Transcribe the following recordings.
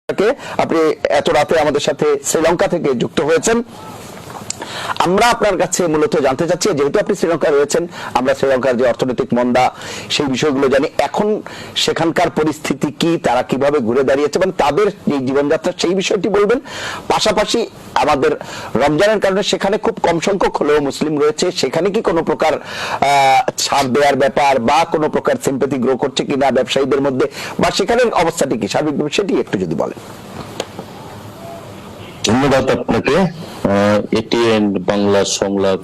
আপনি এত রাতে আমাদের সাথে শ্রীলঙ্কা থেকে যুক্ত হয়েছেন। আমরা আপনার কাছে মূলত জানতে চাচ্ছি, যেহেতু আপনি শ্রীলঙ্কায় রয়েছেন, আমরা শ্রীলঙ্কার যে অর্থনৈতিক মন্দা সেই বিষয়গুলো জানি। এখন সেখানকার পরিস্থিতি কি, তারা কিভাবে ঘুরে দাঁড়িয়েছে এবং তাদের যে জীবনযাত্রা সেই বিষয়টি বলবেন। পাশাপাশি আমাদের রমজানের কারণে সেখানে খুব কম সংখ্যক হলেও মুসলিম রয়েছে, সেখানে কি কোনো প্রকার ছাড় দেওয়ার ব্যাপার বা কোনো প্রকার সিম্প্যাথি গ্রো করছে কিনা ব্যবসায়ীদের মধ্যে, বা সেখানের অবস্থাটি কি সার্বিকভাবে সেটি একটু যদি বলেন। ধন্যবাদ আপনাকে। এটিএন বাংলা সংলাপ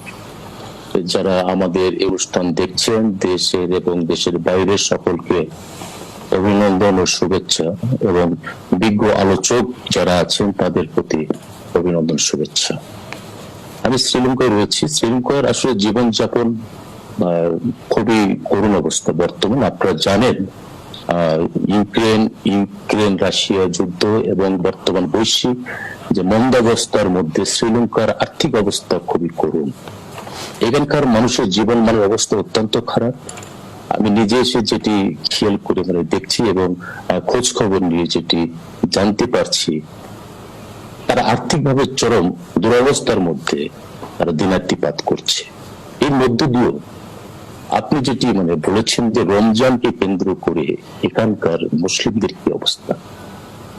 যারা আমাদের এই অনুষ্ঠান দেখছেন, দেশের এবং দেশের বাইরের সকলকে অভিনন্দন ও শুভেচ্ছা, এবং বিজ্ঞ আলোচক যারা আছেন তাদের প্রতি অভিনন্দন শুভেচ্ছা। আমি শ্রীলঙ্কায় রয়েছি। শ্রীলঙ্কার আসলে জীবনযাপন খুবই করুণ অবস্থা বর্তমান। আপনারা জানেন ইউক্রেন রাশিয়া যুদ্ধ এবং বর্তমান বৈশ্বিক যে মন্দাবস্থার মধ্যে শ্রীলঙ্কার আর্থিক অবস্থা খুবই করুণ। এখানকার মানুষের জীবন মানের অবস্থা অত্যন্ত খারাপ। আমি নিজে এসে যেটি খেয়াল করে দেখছি এবং খোঁজ খবর নিয়ে যেটি জানতে পারছি, তারা আর্থিকভাবে চরম দুরবস্থার মধ্যে তারা দিনাতিপাত করছে। এর মধ্য দিয়েও আপনি যেটি বলেছেন যে রমজানকে কেন্দ্র করে এখানকার মুসলিমদের কি অবস্থা।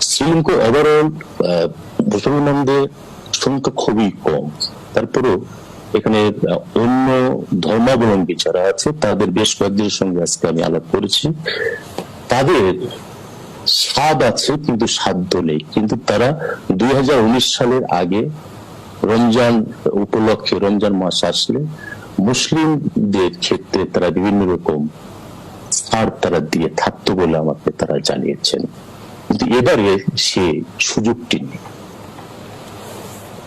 শ্রীলঙ্কা ওভারঅল মুসলমানদের সংখ্যা খুবই কম, তারপরেও এখানে অন্য ধর্মাবলম্বী যারা আছে তাদের বেশ কয়েকজনের সঙ্গে আজকে আমি আলাপ করেছি। তাদের স্বাদ আছে কিন্তু সাধ্য নেই, কিন্তু তারা 2019 সালের আগে রমজান উপলক্ষে, রমজান মাস আসলে মুসলিমদের ক্ষেত্রে তারা বিভিন্ন রকম ছাড় তারা দিয়ে থাকতো বলে আমাকে তারা জানিয়েছেন, কিন্তু এবারে সে সুযোগটি নেই।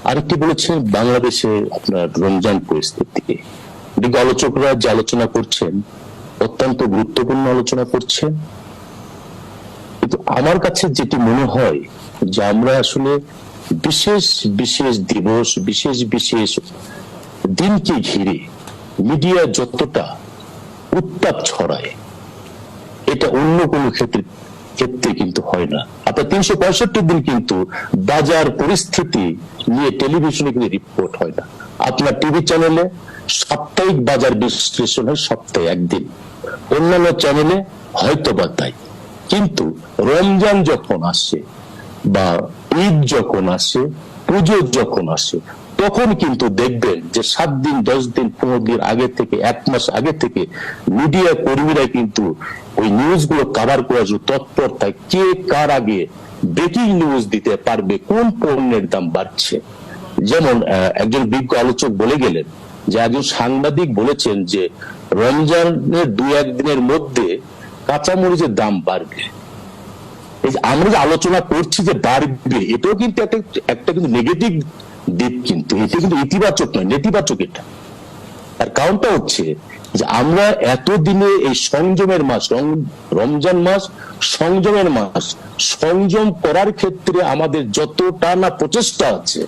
আরেকটি বলেছেন বাংলাদেশে আপনার রমজান পরিস্থিতি, দিকে আলোচকরা যে আলোচনা করছেন অত্যন্ত গুরুত্বপূর্ণ আলোচনা করছেন, কিন্তু আমার কাছে যেটি মনে হয় যে আমরা আসলে বিশেষ বিশেষ দিবস, বিশেষ বিশেষ দিনকে ঘিরে মিডিয়া যতটা উত্তাপ ছড়ায়, এটা অন্য কোনো ক্ষেত্রে কিন্তু হয় না। আপনার 365 দিন কিন্তু বাজার পরিস্থিতি নিয়ে টেলিভিশনে কিন্তু রিপোর্ট হয় না। আপনার টিভি চ্যানেলে সাপ্তাহিক বাজার বিশ্লেষণ হয় সপ্তাহে একদিন, অন্যান্য চ্যানেলে হয়তো বা তাই। কিন্তু রমজান যখন আসে বা ঈদ যখন আসে, পুজো যখন আসে, তখন কিন্তু দেখবেন যে 7 দিন 10 দিন 15 দিন আগে থেকে, 1 মাস আগে থেকে মিডিয়া কর্মীরা কিন্তু ওই নিউজ গুলো কভার করার জন্য তৎপর থাকে। কে কার আগে ব্রেকিং নিউজ দিতে পারবে, কোন পণ্যের দাম বাড়ছে। যেমন একজন বিজ্ঞ আলোচক বলে গেলেন যে একজন সাংবাদিক বলেছেন যে রমজানের 2-1 দিনের মধ্যে কাঁচামরিচের দাম বাড়বে। আমরা যে আলোচনা করছি যে বাড়বে, এটাও কিন্তু একটা কিন্তু নেগেটিভ দিক, কিন্তু এটা কিন্তু ইতিবাচক নয়, নেতিবাচক এটা। তার কারণটা হচ্ছে যে আমরা এতদিনে এই সংযমের মাস, রমজান মাস সংযমের মাস, সংযম করার ক্ষেত্রে আমাদের যতটা না প্রচেষ্টা আছে,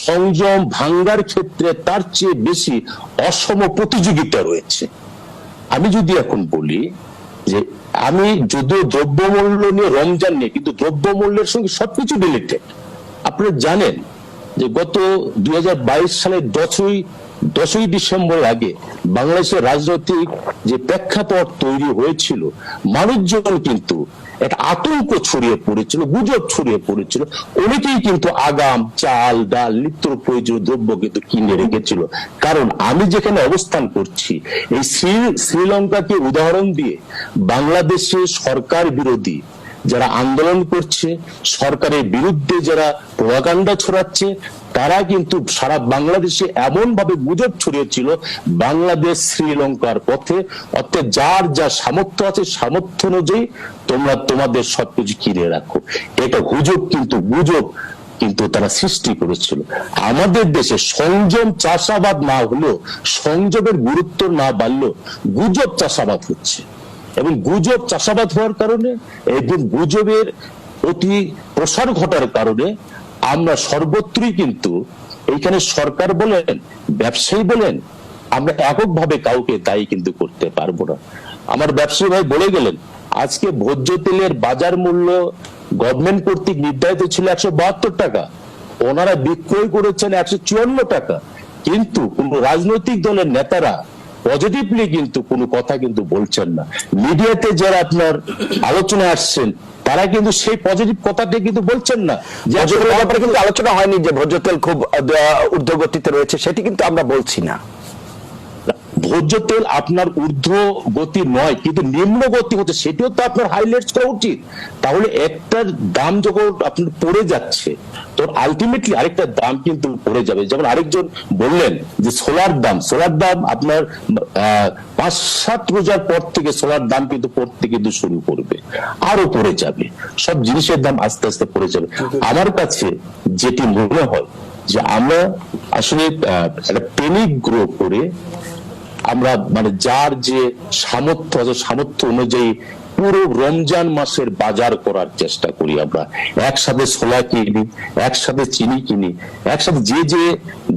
সংযম ভাঙ্গার ক্ষেত্রে তার চেয়ে বেশি অসম প্রতিযোগিতা রয়েছে। আমি যদি এখন বলি যে আমি যদিও দ্রব্যমূল্য নিয়ে, রমজান নিয়ে, কিন্তু দ্রব্যমূল্যের সঙ্গে সবকিছু রিলেটেড। আপনারা জানেন যে গত 2022 সালের 10ই ডিসেম্বর আগে বাংলাদেশের রাজনৈতিক যে প্রেক্ষাপট তৈরি হয়েছিল, মানুষজন কিন্তু একটা আতঙ্ক ছড়িয়ে পড়েছিল, গুজব ছড়িয়ে পড়েছিল। অনেকেই কিন্তু আগাম চাল ডাল নিত্য প্রয়োজনীয় দ্রব্য কিন্তু কিনে রেখেছিল। কারণ আমি যেখানে অবস্থান করছি, এই শ্রীলঙ্কাকে উদাহরণ দিয়ে বাংলাদেশে সরকার বিরোধী যারা আন্দোলন করছে, সরকারের বিরুদ্ধে যারা প্রোপাগান্ডা ছড়াচ্ছে, তারা কিন্তু সারা বাংলাদেশে এমন ভাবে গুজব ছড়িয়েছিল বাংলাদেশ শ্রীলঙ্কার পথে, অর্থাৎ যার যা সামর্থ্য আছে সামর্থ্য অনুযায়ী তোমরা তোমাদের সবকিছু কিনে রাখো। এটা গুজব কিন্তু তারা সৃষ্টি করেছিল। আমাদের দেশে সংযম চাষাবাদ না হলেও, সংযমের গুরুত্ব না বাড়লেও গুজব চাষাবাদ হচ্ছে, এবং গুজব চাষাবাদ হওয়ার কারণে এবং গুজবের অতি প্রসার ঘটার কারণে আমরা সর্বত্রই কিন্তু, এইখানে সরকার বলেন, ব্যবসায়ী বলেন, আমরা এককভাবে কাউকে দায়ী কিন্তু করতে পারবো না। আমার ব্যবসায়ী ভাই বলে গেলেন আজকে ভোজ্য তেলের বাজার মূল্য গভর্নমেন্ট কর্তৃক নির্ধারিত ছিল 172 টাকা, ওনারা বিক্রয় করেছেন 154 টাকা। কিন্তু কোন রাজনৈতিক দলের নেতারা পজিটিভলি কিন্তু কোনো কথা কিন্তু বলছেন না। মিডিয়াতে যারা আপনার আলোচনায় আসছেন তারা কিন্তু সেই পজিটিভ কথাটা কিন্তু বলছেন না। যে ভোজ্য তেলের ব্যাপারে কিন্তু আলোচনা হয়নি যে ভোজ্য তেল খুব ঊর্ধ্বগতিতে রয়েছে, সেটি কিন্তু আমরা বলছি না। ভোজ্য তেল আপনার ঊর্ধ্ব গতি নয়, কিন্তু নিম্ন গতি হচ্ছে, সেটিও তো আপনার হাইলাইট করা উচিত। তাহলে একটার দাম যখন আপনার পড়ে যাচ্ছে, তো আলটিমেটলি আরেকটা দাম কিন্তু পড়ে যাবে। যেমন আরেকজন বললেন যে সোলার দাম আপনার 5-7 রোজার পর থেকে সোলার দাম কিন্তু পড়তে কিন্তু শুরু করবে, আরো পড়ে যাবে, সব জিনিসের দাম আস্তে আস্তে পড়ে যাবে। আমার কাছে যেটি মনে হয় যে আমরা আসলে একটা প্যানিক গ্রো করে আমরা মানে যার যে সামর্থ্য আছে সামর্থ্য অনুযায়ী পুরো রমজান মাসের বাজার করার চেষ্টা করি। আমরা একসাথে ছোলা কিনি, একসাথে চিনি কিনি, একসাথে যে যে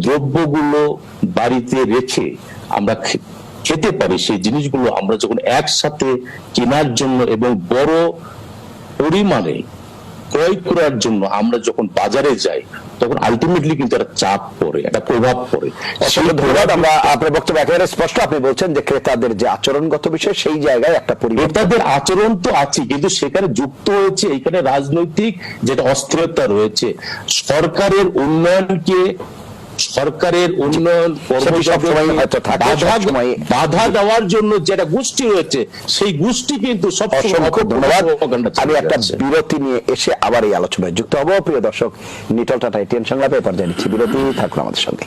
দ্রব্যগুলো বাড়িতে রেখে আমরা খেতে পারি সেই জিনিসগুলো আমরা যখন একসাথে কেনার জন্য এবং বড় পরিমাণে ক্রয় করার জন্য আমরা যখন বাজারে যাই, তখন আলটিমেটলি কিন্তু একটা চাপ পড়ে, একটা প্রভাব পড়ে। অসংখ্য ধন্যবাদ। আমরা আপনার বক্তব্য একেবারে স্পষ্ট। আপনি বলছেন যে ক্রেতাদের যে আচরণগত বিষয়, সেই জায়গায় একটা পরিবর্তন। ক্রেতাদের আচরণ তো আছে, কিন্তু সেখানে যুক্ত হয়েছে এখানে রাজনৈতিক যেটা অস্থিরতা রয়েছে। সরকারের উন্নয়ন বাধা দেওয়ার জন্য যেটা গোষ্ঠী রয়েছে, সেই গোষ্ঠী কিন্তু অসংখ্য ধন্যবাদ। আমি একটা বিরতি নিয়ে এসে আবার এই আলোচনায় যুক্ত হব। প্রিয় দর্শক, নিটল টাটা এটিএন সংলাপে পর্যায়ে নিচ্ছি বিরতি, থাকুন আমাদের সঙ্গে।